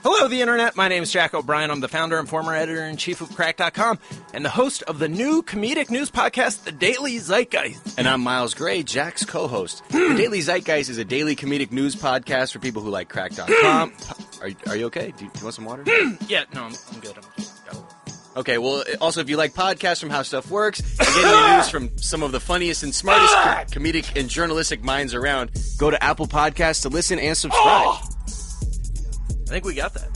Hello, the Internet. My name is Jack O'Brien. I'm the founder and former editor-in-chief of Crack.com and the host of the new comedic news podcast, The Daily Zeitgeist. And I'm Miles Gray, Jack's co-host. The Daily Zeitgeist is a daily comedic news podcast for people who like Crack.com. Are you okay? Do you want some water? Yeah, no, I'm good. Okay, well, also, if you like podcasts from How Stuff Works, and getting the news from some of the funniest and smartest comedic and journalistic minds around, go to Apple Podcasts to listen and subscribe. I think we got that.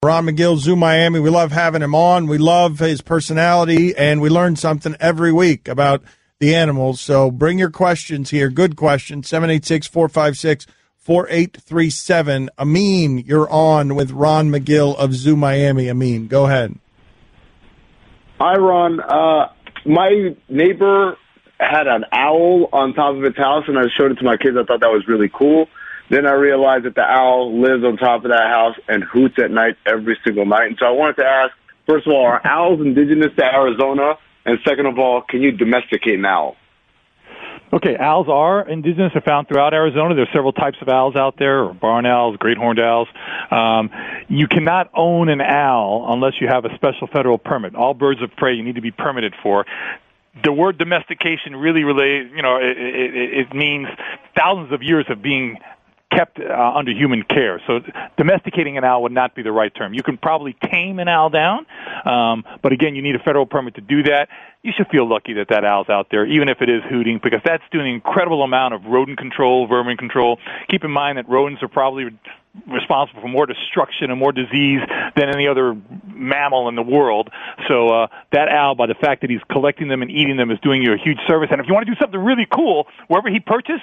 Ron Magill, Zoo Miami. We love having him on. We love his personality, and we learn something every week about the animals. So bring your questions here. Good questions. 786-456-4837. Amin, you're on with Ron Magill of Zoo Miami. Amin, go ahead. Hi, Ron. My neighbor had an owl on top of its house, and I showed it to my kids. I thought that was really cool. Then I realized that the owl lives on top of that house and hoots at night every single night. And so I wanted to ask, first of all, are owls indigenous to Arizona? And second of all, can you domesticate an owl? Okay, owls are indigenous. They're found throughout Arizona. There's several types of owls out there, barn owls, great horned owls. You cannot own an owl unless you have a special federal permit. All birds of prey you need to be permitted for. The word domestication really relates, it means thousands of years of being kept under human care. So domesticating an owl would not be the right term. You can probably tame an owl down, but again, you need a federal permit to do that. You should feel lucky that that owl's out there, even if it is hooting, because that's doing an incredible amount of rodent control, vermin control. Keep in mind that rodents are probably responsible for more destruction and more disease than any other mammal in the world. So that owl, by the fact that he's collecting them and eating them, is doing you a huge service. And if you want to do something really cool, wherever he perches,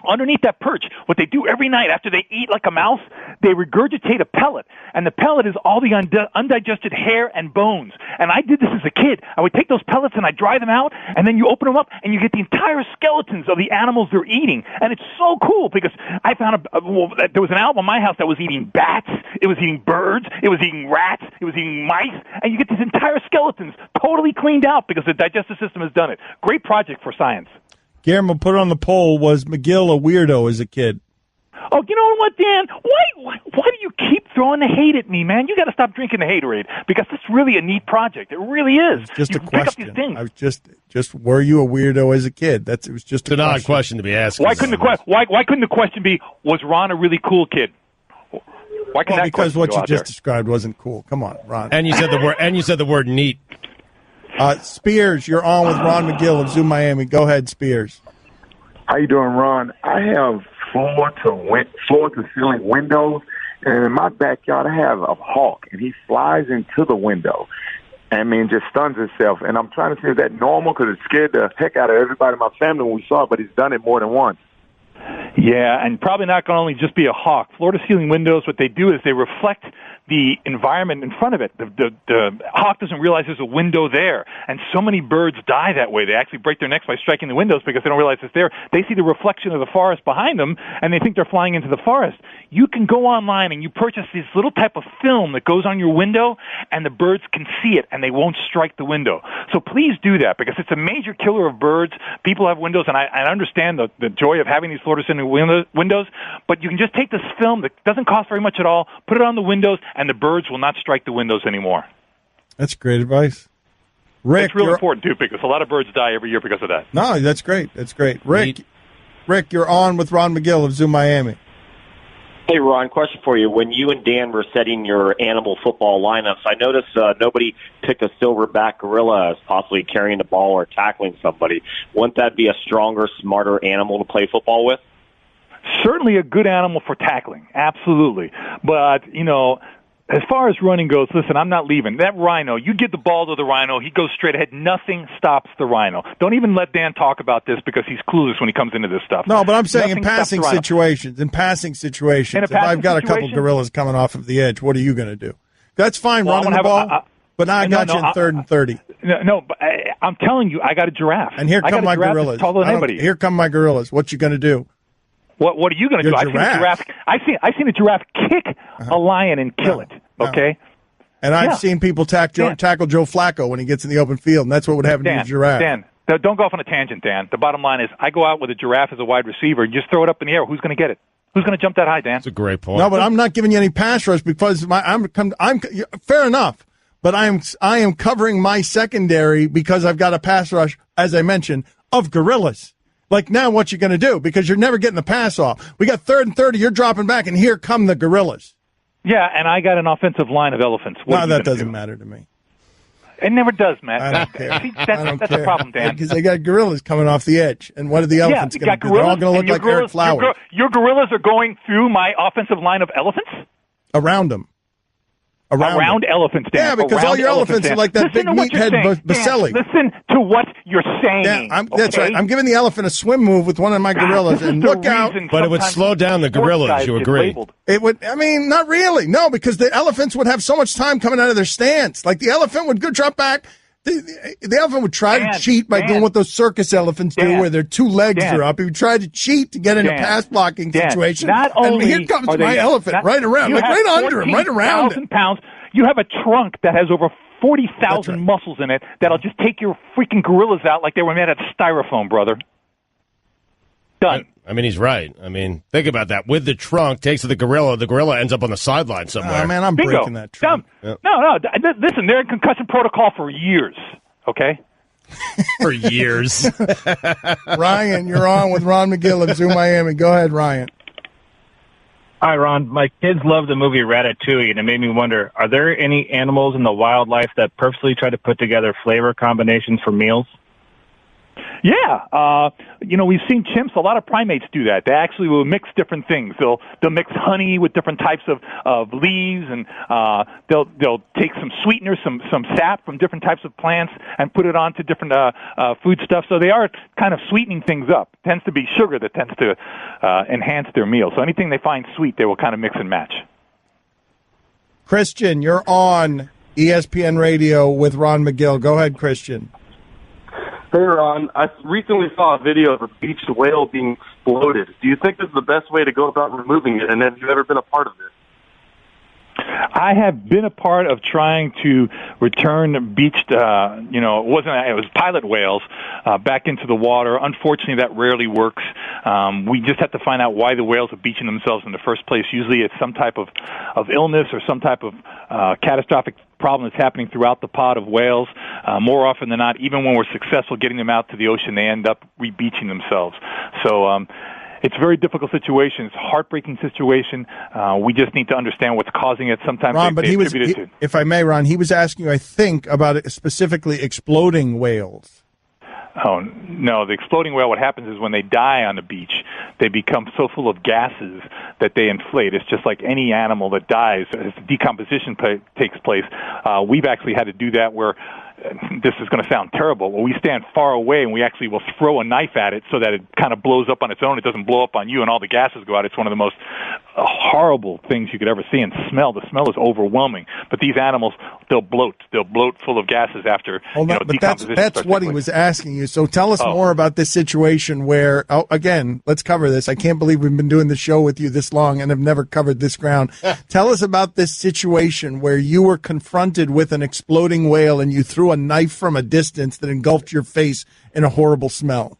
underneath that perch, what they do every night after they eat like a mouse, they regurgitate a pellet. And the pellet is all the undigested hair and bones. And I did this as a kid. I would take those pellets and I'd dry them out, and then you open them up and you get the entire skeletons of the animals they're eating. And it's so cool because I found there was an owl in my house that was eating bats, it was eating birds, it was eating rats, it was eating mice, and you get these entire skeletons totally cleaned out because the digestive system has done it. Great project for science. Guillermo put on the poll, was McGill a weirdo as a kid? Oh, you know what, Dan? Why do you keep throwing the hate at me, man? You got to stop drinking the haterade because it's really a neat project. It really is. It's just you a question. Pick up these things. I was just were you a weirdo as a kid? It was just an odd question to be asking. Why couldn't the question be, was Ron a really cool kid? Why couldn't that because what you just there? described wasn't cool. Come on, Ron. And you said the word. And you said the word neat. Spears, you're on with Ron Magill of Zoo Miami. Go ahead, Spears. How you doing, Ron? I have floor to ceiling windows, and in my backyard I have a hawk, and he flies into the window. Just stuns himself. And I'm trying to see, is that normal? Because it scared the heck out of everybody in my family when we saw it, but he's done it more than once. Yeah, and probably not going to only just be a hawk. Floor-to-ceiling windows, what they do is they reflect the environment in front of it. The hawk doesn't realize there's a window there, and so many birds die that way. They actually break their necks by striking the windows because they don't realize it's there. They see the reflection of the forest behind them, and they think they're flying into the forest. You can go online and you purchase this little type of film that goes on your window, and the birds can see it, and they won't strike the window. So please do that because it's a major killer of birds. People have windows, and I understand the joy of having these floor-to-ceiling windows, but you can just take this film that doesn't cost very much at all, put it on the windows, and the birds will not strike the windows anymore. That's great advice. Rick, it's real important, too, because a lot of birds die every year because of that. No, that's great. That's great. Rick, you're on with Ron Magill of Zoo Miami. Hey, Ron, question for you. When you and Dan were setting your animal football lineups, I noticed nobody picked a silverback gorilla as possibly carrying the ball or tackling somebody. Wouldn't that be a stronger, smarter animal to play football with? Certainly a good animal for tackling, absolutely. But, as far as running goes, listen, I'm not leaving. That rhino, you give the ball to the rhino, he goes straight ahead. Nothing stops the rhino. Don't even let Dan talk about this because he's clueless when he comes into this stuff. No, but I'm saying in passing situations, if I've got a couple gorillas coming off of the edge, what are you going to do? That's fine running the ball, but now I got you in 3rd and 30. No, but I'm telling you, I got a giraffe. And here come my gorillas. Taller than anybody. Here come my gorillas. What you going to do? What are you going to do? I've seen a giraffe kick a lion and kill it. Okay. And I've seen people tackle Joe Flacco when he gets in the open field, and that's what would happen to a giraffe. Dan, don't go off on a tangent, Dan. The bottom line is I go out with a giraffe as a wide receiver and just throw it up in the air. Who's going to get it? Who's going to jump that high, Dan? That's a great point. No, but I'm not giving you any pass rush because I'm fair enough. But I am covering my secondary because I've got a pass rush, as I mentioned, of gorillas. Like now, what you going to do? Because you're never getting the pass off. We got 3rd and 30. You're dropping back, and here come the gorillas. Yeah, and I got an offensive line of elephants. No, that doesn't matter to me. It never does, Matt. I don't care. See, that's a problem, Dan. Because they got gorillas coming off the edge. And what are the elephants going to do? They're all going to look like Eric Flowers. Your gorillas are going through my offensive line of elephants? Around them. Around elephants, Dan. Yeah, because all your elephants are like that big meathead Baselli. Listen to what you're saying. Yeah, that's right. I'm giving the elephant a swim move with one of my gorillas, and look out. But it would slow down the gorillas, you agree? It would, not really. No, because the elephants would have so much time coming out of their stance. Like the elephant would go drop back. The elephant would try to cheat by doing what those circus elephants do, where their 2 legs are up. He would try to cheat to get in a pass blocking situation. And here comes my elephant right around, like right under him, right around him. Pounds. You have a trunk that has over 40,000 muscles in it that'll just take your freaking gorillas out like they were made out of styrofoam, brother. Done. I mean, he's right. I mean, think about that. With the trunk, takes to the gorilla ends up on the sideline somewhere. Oh, man, I'm breaking that trunk. No, listen, they're in concussion protocol for years, okay? For years. Ryan, you're on with Ron Magill of Zoo Miami. Go ahead, Ryan. Hi, Ron. My kids love the movie Ratatouille, and it made me wonder, are there any animals in the wildlife that purposely try to put together flavor combinations for meals? Yeah, we've seen chimps. A lot of primates do that. They actually will mix different things. They'll mix honey with different types of leaves, and they'll take some sweeteners, some sap from different types of plants, and put it onto different food stuff. So they are kind of sweetening things up. It tends to be sugar that tends to enhance their meal. So anything they find sweet, they will kind of mix and match. Christian, you're on ESPN Radio with Ron Magill. Go ahead, Christian. Hey, Ron, I recently saw a video of a beached whale being exploded. Do you think this is the best way to go about removing it, and have you ever been a part of this? I have been a part of trying to return beached, it was pilot whales back into the water. Unfortunately, that rarely works. We just have to find out why the whales are beaching themselves in the first place. Usually it's some type of illness or some type of catastrophic problem that's happening throughout the pod of whales. More often than not, even when we're successful getting them out to the ocean, they end up re-beaching themselves. So it's a very difficult situation. It's a heartbreaking situation. We just need to understand what's causing it. Sometimes Ron, if I may, Ron, he was asking you, I think, about specifically exploding whales. Oh, no, the exploding whale, what happens is when they die on the beach, they become so full of gases that they inflate. It's just like any animal that dies as decomposition takes place. We've actually had to do that where this is going to sound terrible. Well, we stand far away and we actually will throw a knife at it so that it kind of blows up on its own. It doesn't blow up on you and all the gases go out. It's one of the most horrible things you could ever see. And the smell is overwhelming. But these animals, they'll bloat. They'll bloat full of gases after decomposition. That's what he was asking you. So tell us more about this situation where, again, let's cover this. I can't believe we've been doing the show with you this long and have never covered this ground. Tell us about this situation where you were confronted with an exploding whale and you threw a knife from a distance that engulfed your face in a horrible smell.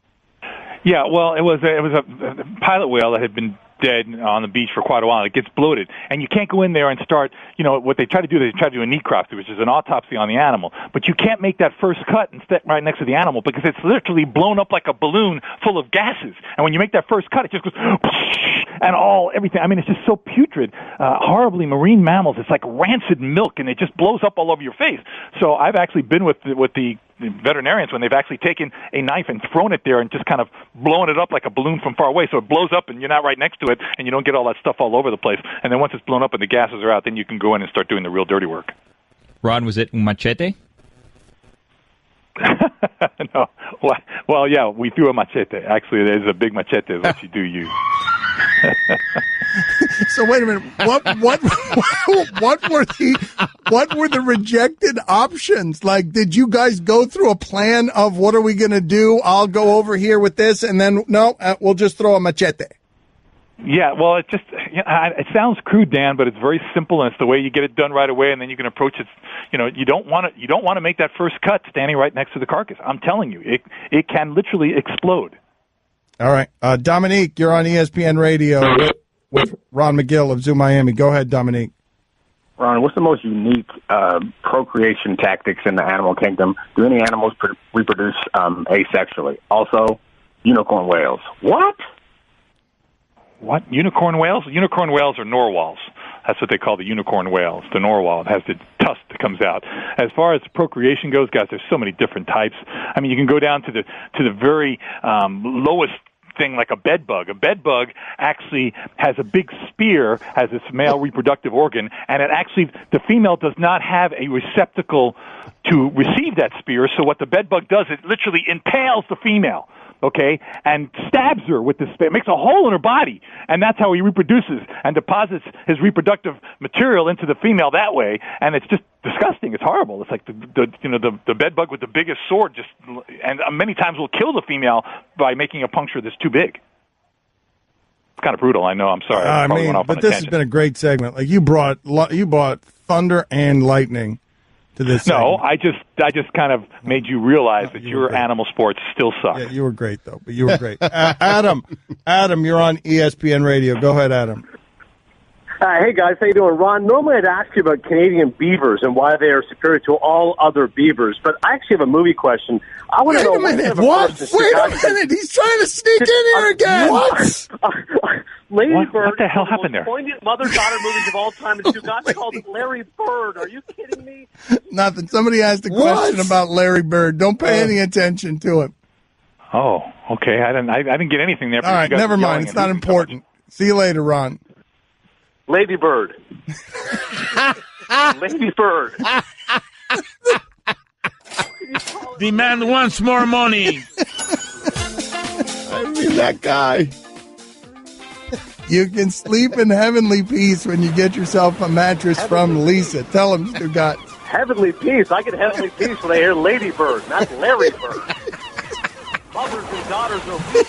Yeah, well, it was a pilot whale that had been dead on the beach for quite a while. It gets bloated, and you can't go in there and start, what they try to do, they try to do a necropsy, which is an autopsy on the animal, but you can't make that first cut and step right next to the animal because it's literally blown up like a balloon full of gases, and when you make that first cut, it just goes and everything. I mean, it's just so putrid. Horribly, marine mammals, it's like rancid milk, and it just blows up all over your face. So I've actually been with the veterinarians when they've actually taken a knife and thrown it there and just kind of blown it up like a balloon from far away, so it blows up and you're not right next to it and you don't get all that stuff all over the place. And then once it's blown up and the gases are out, then you can go in and start doing the real dirty work. Ron, was it un machete? No. Well, yeah, we threw a machete. Actually, there's a big machete is what you do use. So wait a minute. What were the rejected options? Like, did you guys go through a plan of what are we going to do? I'll go over here with this, and then we'll just throw a machete. Yeah, well, it sounds crude, Dan, but it's very simple, and it's the way you get it done right away, and then you can approach it. You don't want to make that first cut standing right next to the carcass. I'm telling you, it can literally explode. All right, Dominique, you're on ESPN Radio with Ron Magill of Zoo Miami. Go ahead, Dominique. Ron, what's the most unique procreation tactics in the animal kingdom? Do any animals reproduce asexually? Also, unicorn whales. What? What? Unicorn whales? Unicorn whales are narwhals. That's what they call the unicorn whales, the narwhal. It has the tusk that comes out. As far as procreation goes, guys, there's so many different types. I mean, you can go down to the very lowest thing, like a bed bug. A bed bug actually has a big spear, has this male reproductive organ, and the female does not have a receptacle to receive that spear. So what the bed bug does, it literally impales the female. Okay, and stabs her with this spear, makes a hole in her body, and that's how he reproduces and deposits his reproductive material into the female that way. And it's just disgusting. It's horrible. It's like the bed bug with the biggest sword, and many times will kill the female by making a puncture that's too big. It's kind of brutal. I know. I'm sorry. But this has been a great segment. Like you brought thunder and lightning to this. No, segment. I just kind of made you realize that your animal sports still suck. Yeah, you were great though. But you were great. Adam, you're on ESPN Radio. Go ahead, Adam. Hey guys, how you doing, Ron? Normally I'd ask you about Canadian beavers and why they are superior to all other beavers, but I actually have a movie question. I want to know. Wait a minute. He's trying to sneak in here again. What? Lady Bird. What the hell happened there? Poignant mother-daughter movies of all time, and Stugotz called Larry Bird. Are you kidding me? Nothing. Somebody asked a question about Larry Bird. Don't pay any attention to him. Oh, okay. I didn't get anything there. All right, never mind. It's not important. See you later, Ron. Lady Bird. Lady Bird. Demand once more money. I mean, that guy. You can sleep in heavenly peace when you get yourself a mattress from Lisa. Tell him, Stugotz. Heavenly peace. I get heavenly peace when I hear Lady Bird, not Larry Bird. Mothers and daughters are weak.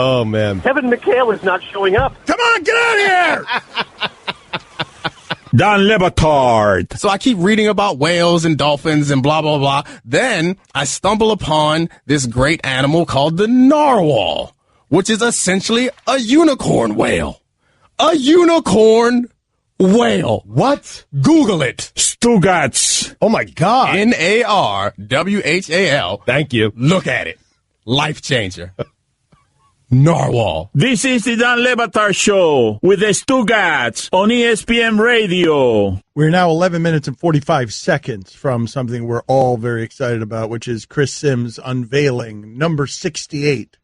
Oh, man. Kevin McHale is not showing up. Come on, get out of here! Don Le Batard. So I keep reading about whales and dolphins and blah, blah, blah. Then I stumble upon this great animal called the narwhal, which is essentially a unicorn whale. A unicorn whale. What? Google it. Stugotz. Oh, my God. Narwhal. Thank you. Look at it. Life changer. Narwhal. This is the Don Le Batard Show with the Stugotz on ESPN Radio. We're now 11 minutes and 45 seconds from something we're all very excited about, which is Chris Sims unveiling number 68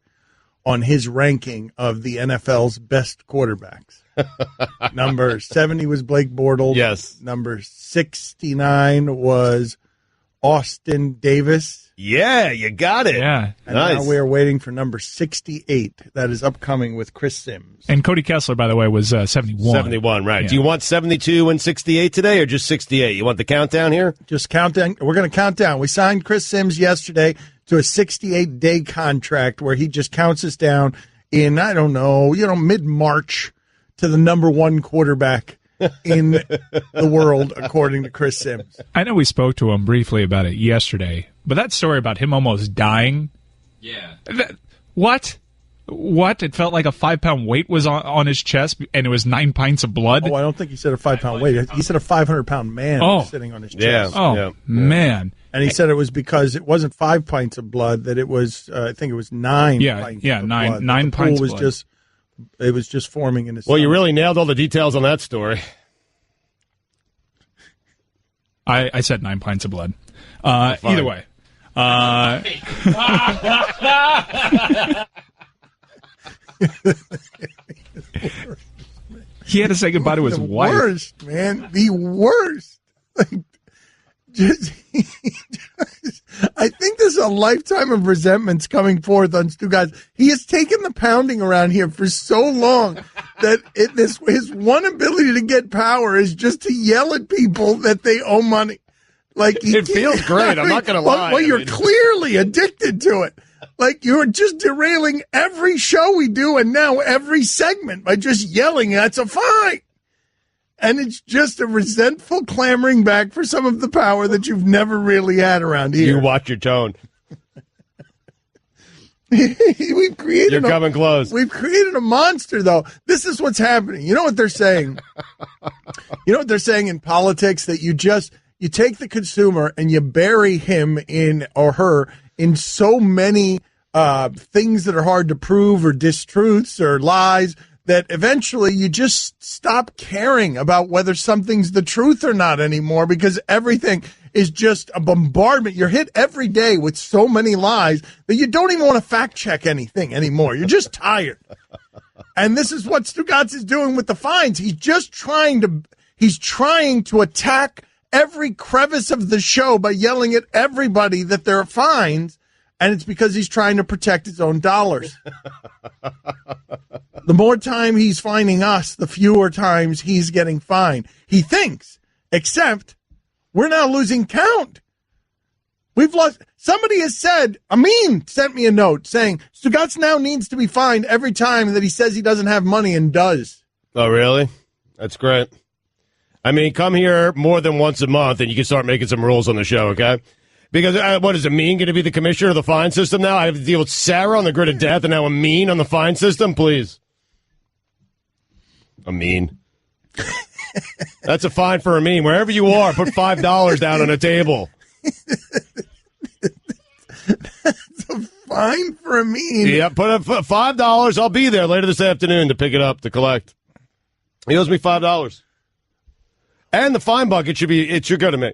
on his ranking of the NFL's best quarterbacks. Number 70 was Blake Bortles. Yes. Number 69 was Austin Davis. Yeah, you got it. Yeah. And nice. now we are waiting for number 68. That is upcoming with Chris Sims. And Cody Kessler, by the way, was 71. 71, right. Yeah. Do you want 72 and 68 today or just 68? You want the countdown here? Just count down. We're going to count down. We signed Chris Sims yesterday to a 68-day contract where he just counts us down in, I don't know, mid-March to the number one quarterback in the world, according to Chris Sims. I know we spoke to him briefly about it yesterday, but that story about him almost dying. Yeah. What? It felt like a 5-pound weight was on his chest, and it was 9 pints of blood. Oh, I don't think he said a 5-pound weight. He said a 500-pound man was sitting on his chest. Man. And he said it was because it wasn't 5 pints of blood; that it was, I think it was 9. pints of blood. Nine the pints. Pool was blood. it was just forming in his. Well, you really nailed all the details on that story. I said 9 pints of blood. Either way. He had to say goodbye to his wife. The worst, man. The worst. I think there's a lifetime of resentments coming forth on Stugotz. He has taken the pounding around here for so long that his one ability to get power is just to yell at people that they owe money. Like it feels great. I'm not going to lie. Well, you're clearly addicted to it. Like you're just derailing every show we do and now every segment by just yelling. That's a fine. And it's just a resentful clamoring back for some of the power that you've never really had around here. You watch your tone. We've created You're coming close. We've created a monster, though. This is what's happening. You know what they're saying? You know what they're saying in politics? That you take the consumer and you bury him in or her in so many things that are hard to prove or distruths or lies that eventually you just stop caring about whether something's the truth or not anymore because everything is just a bombardment. You're hit every day with so many lies that you don't even want to fact check anything anymore. You're just tired. And this is what Stugotz is doing with the fines. He's trying to attack every crevice of the show by yelling at everybody that there are fines, and it's because he's trying to protect his own dollars. The more time he's fining us, the fewer times he's getting fined. He thinks, except we're now losing count. We've lost. Somebody has said, Amin sent me a note saying Stugotz now needs to be fined every time that he says he doesn't have money and does. Oh, really? That's great. I mean, come here more than once a month and you can start making some rules on the show, okay? Because what is Amin going to be the commissioner of the fine system now? I have to deal with Sarah on the grid of death and now Amin on the fine system? Please. Amin. That's a fine for Amin. Wherever you are, put $5 down on a table. That's a fine for Amin. Yeah, put up $5. I'll be there later this afternoon to pick it up, to collect. He owes me $5. And the fine bucket should go to me.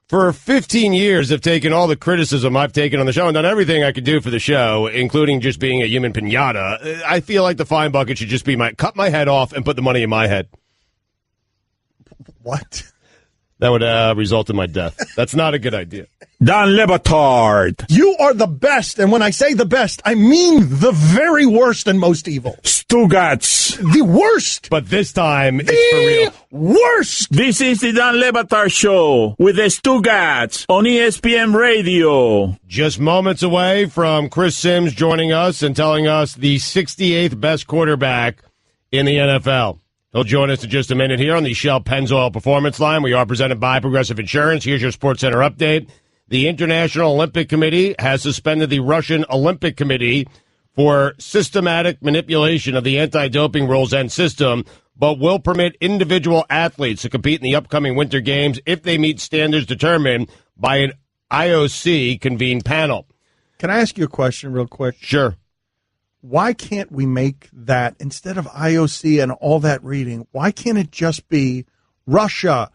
For 15 years, I've taken all the criticism I've taken on the show and done everything I could do for the show, including just being a human piñata. I feel like the fine bucket should just be cut my head off and put the money in my head. What? That would result in my death. That's not a good idea. Don Le Batard. You are the best, and when I say the best, I mean the very worst and most evil. Stugotz. The worst. But this time, it's for real. Worst. This is the Don Le Batard Show with the Stugotz on ESPN Radio. Just moments away from Chris Sims joining us and telling us the 68th best quarterback in the NFL. He'll join us in just a minute here on the Shell Pennzoil Performance Line. We are presented by Progressive Insurance. Here's your SportsCenter update. The International Olympic Committee has suspended the Russian Olympic Committee for systematic manipulation of the anti-doping rules and system, but will permit individual athletes to compete in the upcoming Winter Games if they meet standards determined by an IOC-convened panel. Can I ask you a question real quick? Sure. Why can't we make that, instead of IOC and all that reading, why can't it just be Russia,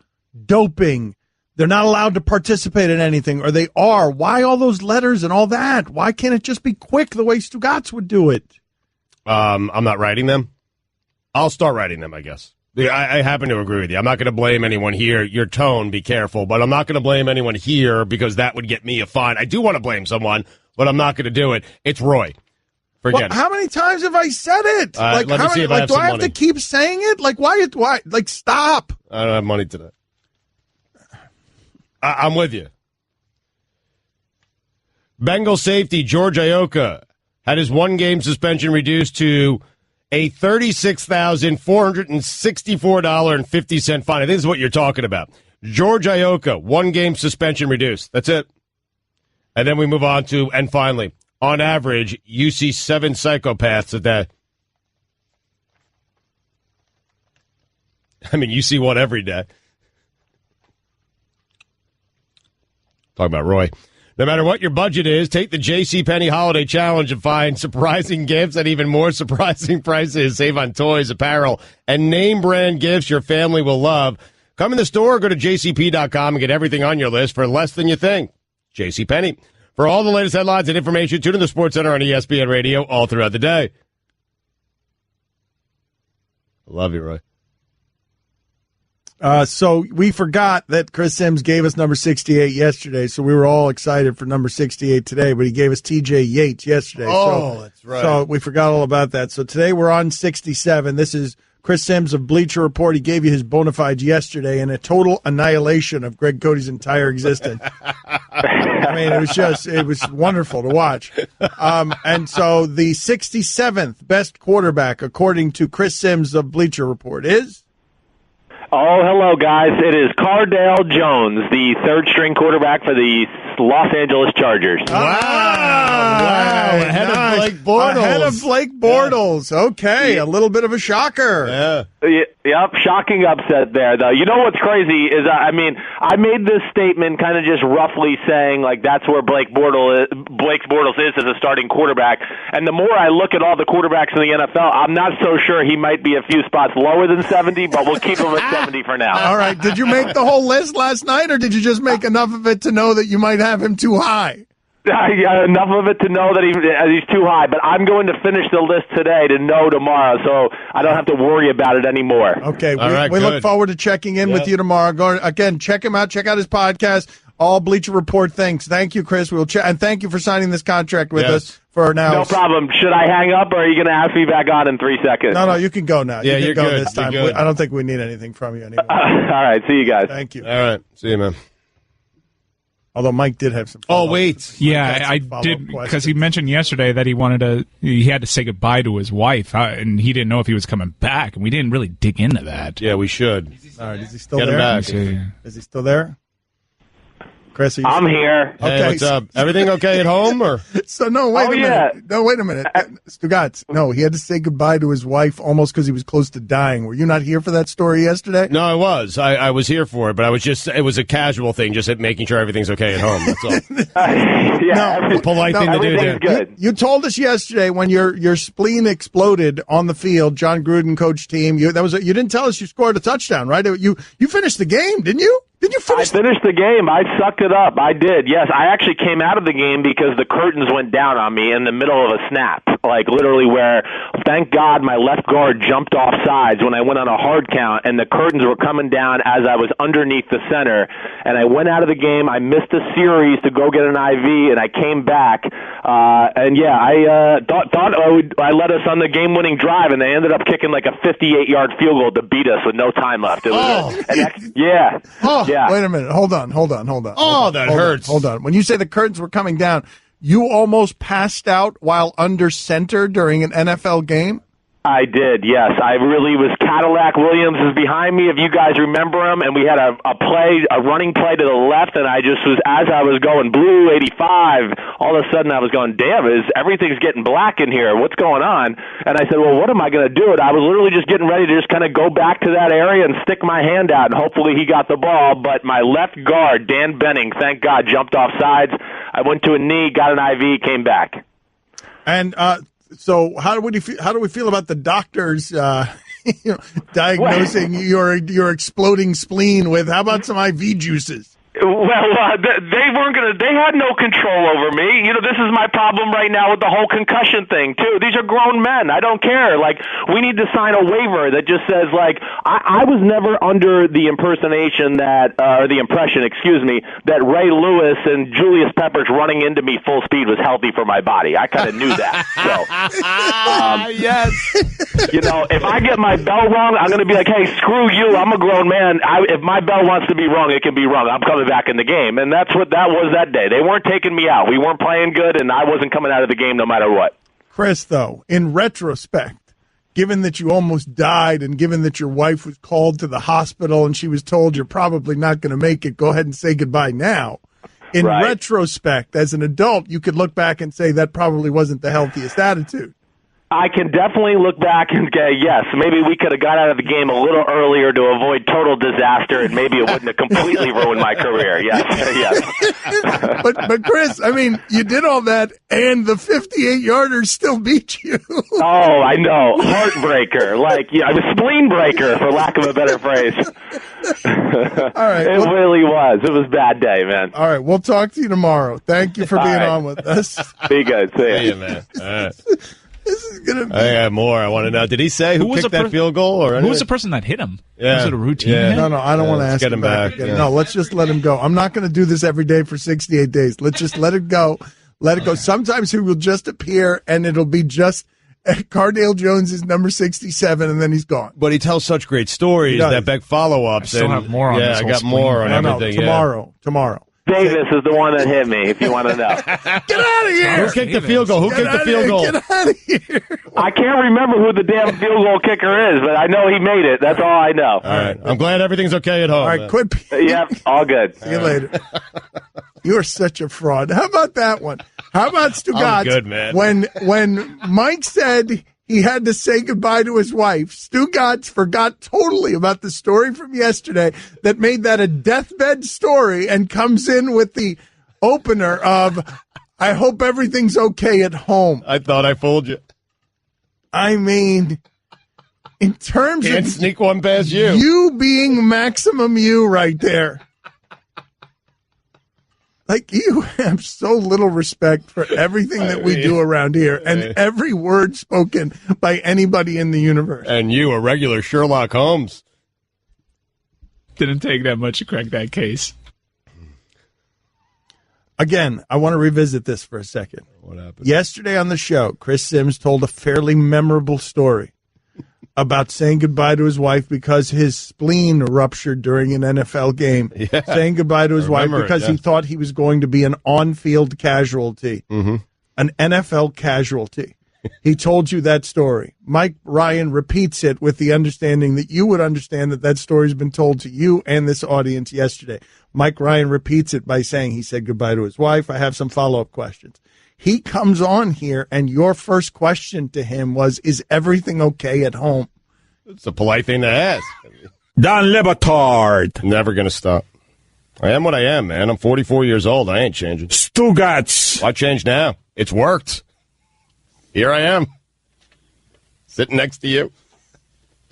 doping, they're not allowed to participate in anything, or they are? Why all those letters and all that? Why can't it just be quick the way Stugotz would do it? I'm not writing them. I'll start writing them, I guess. I happen to agree with you. I'm not going to blame anyone here. Your tone, be careful, but I'm not going to blame anyone here because that would get me a fine. I do want to blame someone, but I'm not going to do it. It's Roy. Well, how many times have I said it? Let me see if I have do some I have money. to keep saying it? Why? Like, stop. I don't have money today. I'm with you. Bengal safety George Ioka had his one-game suspension reduced to a $36,464.50 fine. I think this is what you're talking about. George Ioka, one-game suspension reduced. That's it. And then we move on to, and finally, on average, you see 7 psychopaths a day. I mean, you see one every day. Talk about Roy. No matter what your budget is, take the JCPenney Holiday Challenge and find surprising gifts at even more surprising prices. Save on toys, apparel, and name-brand gifts your family will love. Come in the store or go to jcp.com and get everything on your list for less than you think. JCPenney. For all the latest headlines and information, tune in to the SportsCenter on ESPN Radio all throughout the day. I love you, Roy. So we forgot that Chris Sims gave us number 68 yesterday, so we were all excited for number 68 today, but he gave us T.J. Yates yesterday. Oh, that's right. So we forgot all about that. So today we're on 67. This is Chris Sims of Bleacher Report. He gave you his bona fides yesterday and a total annihilation of Greg Cody's entire existence. I mean, it was wonderful to watch. And so the 67th best quarterback, according to Chris Sims of Bleacher Report, is? Oh, hello, guys. It is Cardale Jones, the third-string quarterback for the Los Angeles Chargers. Wow. Ahead Nice. of Blake Bortles. Ahead of Blake Bortles. Okay, a little bit of a shocker. Yeah. Yep, shocking upset there, though. You know what's crazy is, I made this statement kind of just roughly saying, like, that's where Blake Bortles is as a starting quarterback. And the more I look at all the quarterbacks in the NFL, I'm not so sure he might be a few spots lower than 70, but we'll keep him at 70 for now. All right. Did you make the whole list last night, or did you just make enough of it to know that you might have him too high? Yeah, enough of it to know that he's too high, but I'm going to finish the list today to know tomorrow, so I don't have to worry about it anymore. Okay, we look forward to checking in with you tomorrow. Go again, check him out. Check out his podcast. All Bleacher Report thanks. Thank you, Chris. We'll and thank you for signing this contract with us for now. No problem. Should I hang up, or are you going to ask me back on in 3 seconds? No, you can go now. Yeah, you can you're go good. this time. You're good. I don't think we need anything from you anymore. All right, see you guys. Thank you. All right, see you, man. Although Mike did have some. Oh wait, yeah, I did, because he mentioned yesterday that he had to say goodbye to his wife, and he didn't know if he was coming back, and we didn't really dig into that. Yeah, we should. All right, is he still Get there? him back. Is he still there? Chris, I'm here. Hey, Okay. what's up? Everything okay at home, or? So no, wait a minute. No, wait a minute. Stugotz, no, he had to say goodbye to his wife almost because he was close to dying. Were you not here for that story yesterday? No, I was. I was here for it, but it was a casual thing, just making sure everything's okay at home. That's all. Polite thing to do there. Good. You told us yesterday when your spleen exploded on the field, John Gruden coach team. You didn't tell us you scored a touchdown, right? You finished the game, didn't you? Did you finish? I finished the game. I sucked it up. I did. Yes, I actually came out of the game because the curtains went down on me in the middle of a snap, like literally where, thank God, my left guard jumped off sides when I went on a hard count, and the curtains were coming down as I was underneath the center. And I went out of the game. I missed a series to go get an IV, and I came back. I thought I led us on the game-winning drive, and they ended up kicking like a 58-yard field goal to beat us with no time left. It was Yeah. Wait a minute. Hold on. Oh, that hurts. Hold on. When you say the curtains were coming down, you almost passed out while under center during an NFL game? I did, yes. I really was. Cadillac Williams is behind me, if you guys remember him, and we had a running play to the left, and I just was, as I was going blue 85, all of a sudden I was going, damn, everything's getting black in here. What's going on? And I said, well, what am I going to do? And I was literally just getting ready to just kind of go back to that area and stick my hand out, and hopefully he got the ball, but my left guard, Dan Benning, thank God, jumped off sides. I went to a knee, got an IV, came back. And so how do we feel about the doctors diagnosing your exploding spleen with, how about some IV juices? Well, they weren't gonna. They had no control over me. This is my problem right now with the whole concussion thing too. These are grown men. I don't care. Like, we need to sign a waiver that just says, like, I was never under the impression, that Ray Lewis and Julius Peppers running into me full speed was healthy for my body. I kind of knew that. So, yes. If I get my bell wrong, I'm gonna be like, hey, screw you. I'm a grown man. If my bell wants to be wrong, it can be wrong. I'm coming back in the game, and that's what that was that day. They weren't taking me out. We weren't playing good, and I wasn't coming out of the game no matter what. Chris, though, in retrospect, given that you almost died and given that your wife was called to the hospital and she was told you're probably not going to make it, go ahead and say goodbye now. In retrospect, as an adult, you could look back and say that probably wasn't the healthiest attitude. I can definitely look back and go, yes, maybe we could have got out of the game a little earlier to avoid total disaster, and maybe it wouldn't have completely ruined my career. Yes. But Chris, I mean, you did all that, and the 58-yarders still beat you. Oh, I know. Heartbreaker. Like, a spleen breaker, for lack of a better phrase. All right. It really was. It was a bad day, man. All right. We'll talk to you tomorrow. Thank you for being on with us. Be good. See you, man. All right. This is gonna be. I got more. I want to know. Did he say who kicked that field goal? Or who was the person that hit him? Yeah. Was it a routine? Yeah. hit? No, I don't want to ask get him back. Yeah. No, let's just let him go. I'm not going to do this every day for 68 days. Let's just let it go. Let it go. Sometimes he will just appear, and it'll be just Cardale Jones is number 67, and then he's gone. But he tells such great stories that beg follow-ups. I still have more on this I whole got more on everything. Tomorrow. Davis is the one that hit me, if you want to know. Get out of here! Who kicked the field goal? Who kicked the field goal? Get out of here! I can't remember who the damn field goal kicker is, but I know he made it. That's all I know. All right. I'm glad everything's okay at home. All right, quit. Yep, all good. See you later. You're such a fraud. How about that one? How about Stugotz? I'm good, man. When Mike said he had to say goodbye to his wife, Stugotz forgot totally about the story from yesterday that made that a deathbed story and comes in with the opener of, I hope everything's okay at home. I thought I fooled you. I mean, in terms Can't of sneak one past you. You being maximum you right there. Like, you have so little respect for everything that we do around here and every word spoken by anybody in the universe. And you, a regular Sherlock Holmes. Didn't take that much to crack that case. Again, I want to revisit this for a second. What happened? Yesterday on the show, Chris Sims told a fairly memorable story about saying goodbye to his wife because his spleen ruptured during an NFL game. Yeah. Saying goodbye to his wife because he thought he was going to be an on-field casualty, an NFL casualty. He told you that story. Mike Ryan repeats it with the understanding that you would understand that that story's been told to you and this audience yesterday. Mike Ryan repeats it by saying he said goodbye to his wife. I have some follow-up questions. He comes on here, and your first question to him was, is everything okay at home? It's a polite thing to ask. Don Le Batard. Never going to stop. I am what I am, man. I'm 44 years old. I ain't changing. Stugotz. Why change now? It's worked. Here I am. Sitting next to you.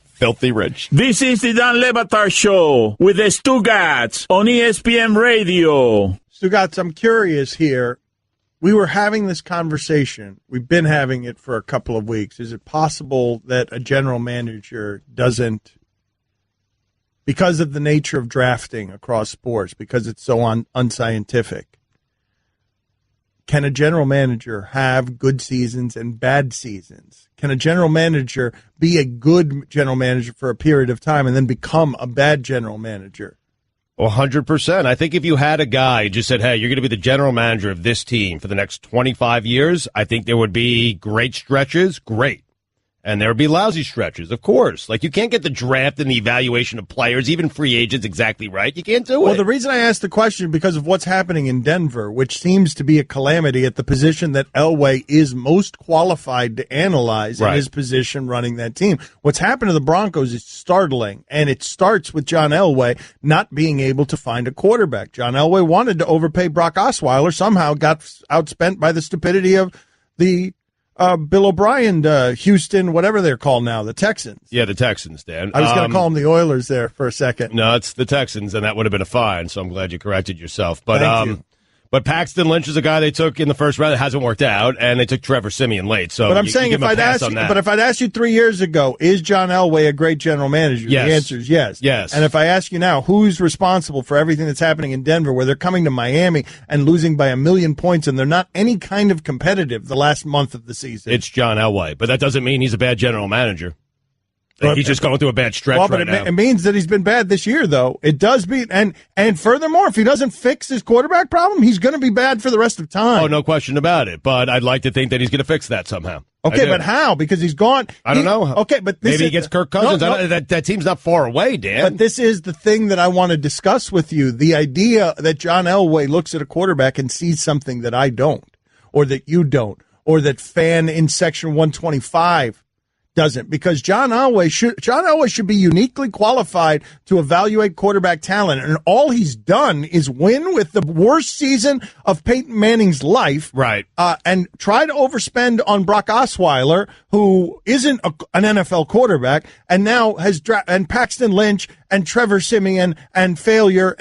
Filthy rich. This is the Don Le Batard Show with the Stugotz on ESPN Radio. Stugotz, I'm curious here. We were having this conversation. We've been having it for a couple of weeks. Is it possible that a general manager doesn't, because of the nature of drafting across sports, because it's so unscientific, can a general manager have good seasons and bad seasons? Can a general manager be a good general manager for a period of time and then become a bad general manager? 100%. I think if you had a guy who just said, hey, you're going to be the general manager of this team for the next 25 years, I think there would be great stretches, great. And there would be lousy stretches, of course. Like, you can't get the draft and the evaluation of players, even free agents, exactly right. You can't do it. Well, the reason I asked the question because of what's happening in Denver, which seems to be a calamity at the position that Elway is most qualified to analyze in his position running that team. What's happened to the Broncos is startling, and it starts with John Elway not being able to find a quarterback. John Elway wanted to overpay Brock Osweiler, somehow got outspent by the stupidity of the Bill O'Brien, Houston, whatever they're called now, the Texans. Yeah, the Texans, Dan. I was going to call them the Oilers there for a second. No, it's the Texans, and that would have been a fine, so I'm glad you corrected yourself. But Thank you. But Paxton Lynch is a guy they took in the first round that hasn't worked out, and they took Trevor Siemian late. So, but I'm saying if I'd asked you 3 years ago, is John Elway a great general manager? Yes. The answer is yes. Yes. And if I ask you now, who's responsible for everything that's happening in Denver, where they're coming to Miami and losing by 1,000,000 points, and they're not any kind of competitive the last month of the season? It's John Elway, but that doesn't mean he's a bad general manager. He's just going through a bad stretch right now. It means that he's been bad this year, though. It does be, and furthermore, if he doesn't fix his quarterback problem, he's going to be bad for the rest of time. Oh, no question about it. But I'd like to think that he's going to fix that somehow. Okay, but how? Because he's gone. I don't know. Okay, but maybe he gets Kirk Cousins. No. That team's not far away, Dan. But this is the thing that I want to discuss with you: the idea that John Elway looks at a quarterback and sees something that I don't, or that you don't, or that fan in Section 125 doesn't, because John Elway should be uniquely qualified to evaluate quarterback talent, and all he's done is win with the worst season of Peyton Manning's life, right? And try to overspend on Brock Osweiler, who isn't an NFL quarterback, and now has and Paxton Lynch and Trevor Siemian and failure.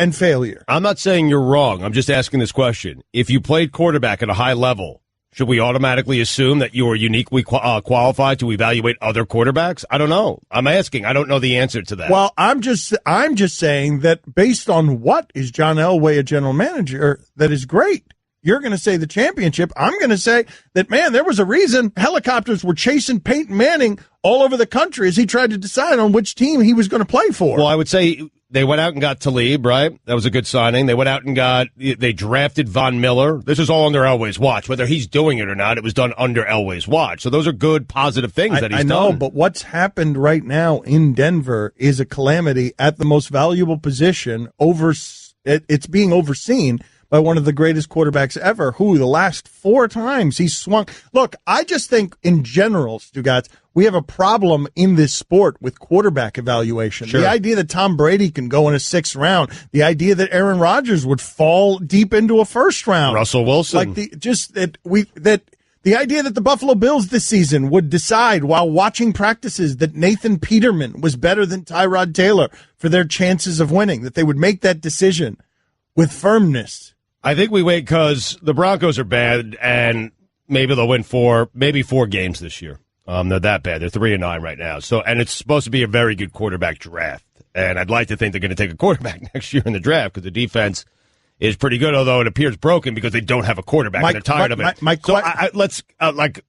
I'm not saying you're wrong. I'm just asking this question: if you played quarterback at a high level, should we automatically assume that you are uniquely qualified to evaluate other quarterbacks? I don't know. I'm asking. I don't know the answer to that. Well, I'm just saying that based on what is John Elway a general manager that is great. You're going to say the championship. I'm going to say that, man, there was a reason helicopters were chasing Peyton Manning all over the country as he tried to decide on which team he was going to play for. Well, I would say They went out and got Talib, right? That was a good signing. They went out and they drafted Von Miller. This is all under Elway's watch. Whether he's doing it or not, it was done under Elway's watch. So those are good, positive things that he's done. I know, but what's happened right now in Denver is a calamity at the most valuable position. It's being overseen by one of the greatest quarterbacks ever, who the last 4 times he's swung. Look, I just think in general, Stugotz, we have a problem in this sport with quarterback evaluation. Sure. The idea that Tom Brady can go in a 6th round, the idea that Aaron Rodgers would fall deep into a 1st round, Russell Wilson, the idea that the Buffalo Bills this season would decide while watching practices that Nathan Peterman was better than Tyrod Taylor for their chances of winning, that they would make that decision with firmness. I think we wait because the Broncos are bad, and maybe they'll win 4 games this year. They're that bad. They're 3-9 right now. So, and it's supposed to be a very good quarterback draft. And I'd like to think they're going to take a quarterback next year in the draft because the defense is pretty good, although it appears broken because they don't have a quarterback and they're tired of it.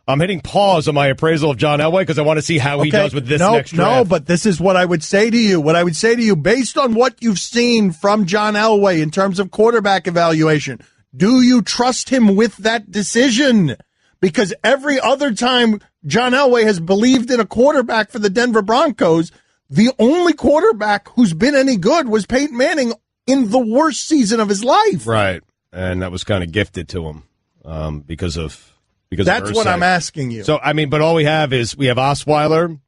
I'm hitting pause on my appraisal of John Elway because I want to see how he does with this next draft. No, but this is what I would say to you. What I would say to you, based on what you've seen from John Elway in terms of quarterback evaluation, do you trust him with that decision? Because every other time John Elway has believed in a quarterback for the Denver Broncos, the only quarterback who's been any good was Peyton Manning in the worst season of his life. Right, and that was kind of gifted to him because of that's what I'm asking you. So, I mean, but all we have Osweiler,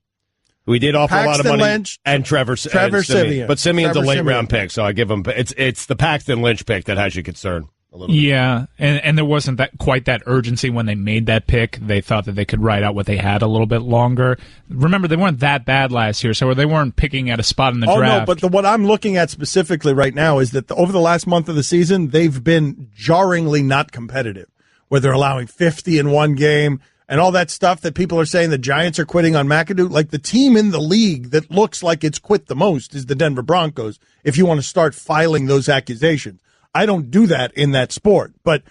who he did offer a lot of money, Lynch, and Trevor Siemian. But Simeon's a late-round pick, so I give him – it's the Paxton Lynch pick that has you concerned a little bit. Yeah, and there wasn't quite that urgency when they made that pick. They thought that they could ride out what they had a little bit longer. Remember, they weren't that bad last year, so they weren't picking at a spot in the draft. No, but what I'm looking at specifically right now is that over the last month of the season, they've been jarringly not competitive, where they're allowing 50 in one game and all that stuff that people are saying the Giants are quitting on McAdoo. Like, the team in the league that looks like it's quit the most is the Denver Broncos, if you want to start filing those accusations. I don't do that in that sport, but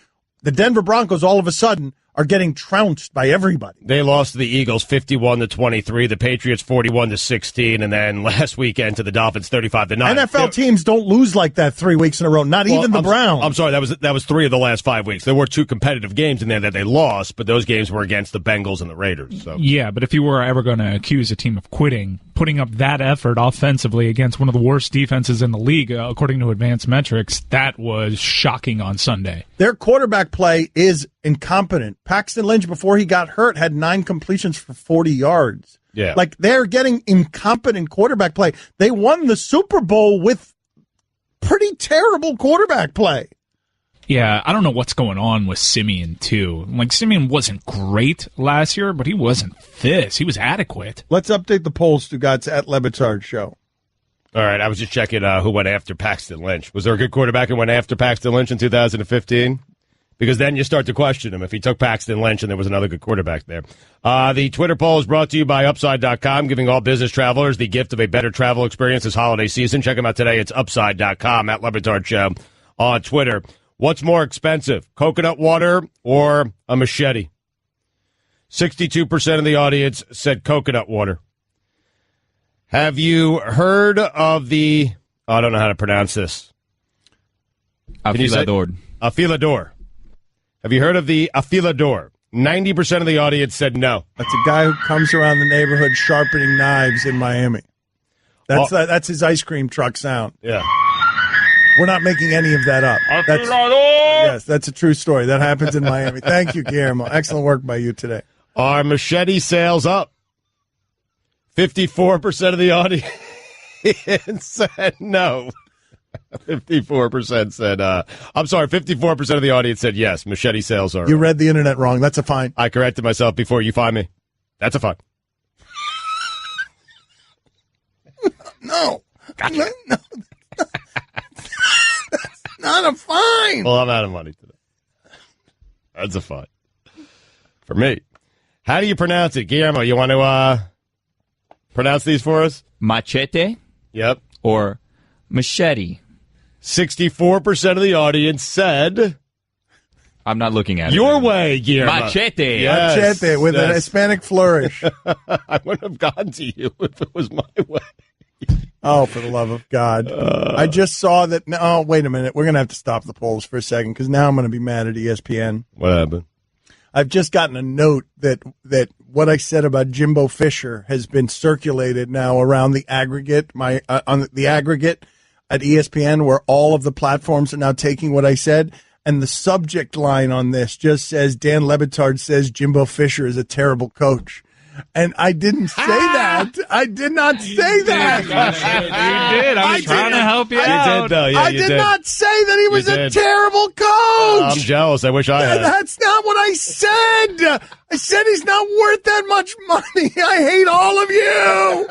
the Denver Broncos all of a sudden are getting trounced by everybody. They lost to the Eagles 51-23, the Patriots 41-16, and then last weekend to the Dolphins 35-9. NFL teams don't lose like that 3 weeks in a row, not even the Browns. I'm sorry, that was 3 of the last 5 weeks. There were 2 competitive games in there that they lost, but those games were against the Bengals and the Raiders. So. Yeah, but if you were ever going to accuse a team of quitting, putting up that effort offensively against one of the worst defenses in the league, according to advanced metrics, that was shocking on Sunday. Their quarterback play is incompetent. Paxton Lynch, before he got hurt, had 9 completions for 40 yards. Yeah. Like, they're getting incompetent quarterback play. They won the Super Bowl with pretty terrible quarterback play. Yeah, I don't know what's going on with Simeon, too. Like, Simeon wasn't great last year, but he wasn't this. He was adequate. Let's update the polls, Stugotz, at Le Batard Show. All right, I was just checking who went after Paxton Lynch. Was there a good quarterback who went after Paxton Lynch in 2015? Because then you start to question him if he took Paxton Lynch and there was another good quarterback there. The Twitter poll is brought to you by Upside.com, giving all business travelers the gift of a better travel experience this holiday season. Check them out today. It's Upside.com, at Le Batard Show on Twitter. What's more expensive, coconut water or a machete? 62% of the audience said coconut water. Have you heard of the... Oh, I don't know how to pronounce this. Afilador. Afilador. Have you heard of the Afilador? 90% of the audience said no. That's a guy who comes around the neighborhood sharpening knives in Miami. That's his ice cream truck sound. Yeah. We're not making any of that up. Yes, that's a true story. That happens in Miami. Thank you, Guillermo. Excellent work by you today. Are machete sales up? 54% of the audience said no. 54% said, 54% of the audience said yes, machete sales are. You read the internet wrong. That's a fine. I corrected myself before you find me. That's a fine. No. Gotcha. No. That's not a fine. Well, I'm out of money today. That's a fine. For me. How do you pronounce it? Guillermo, you want to pronounce these for us? Machete? Yep. Or machete? 64% of the audience said... I'm not looking at your it. way, Guillermo. Machete. Yes, machete with a Hispanic flourish. I wouldn't have gotten to you if it was my way. Oh, for the love of God. I just saw that. Oh, wait a minute. We're going to have to stop the polls for a second because now I'm going to be mad at ESPN. What happened? I've just gotten a note that what I said about Jimbo Fisher has been circulated now around the aggregate, on the aggregate at ESPN, where all of the platforms are now taking what I said. And the subject line on this just says, Dan Le Batard says Jimbo Fisher is a terrible coach. And I didn't say that. I did not say that. You did. I was trying to help you out. You did, though. Yeah, I did not say that he was a terrible coach. I'm jealous. I wish I had. That's not what I said. I said he's not worth that much money. I hate all of you.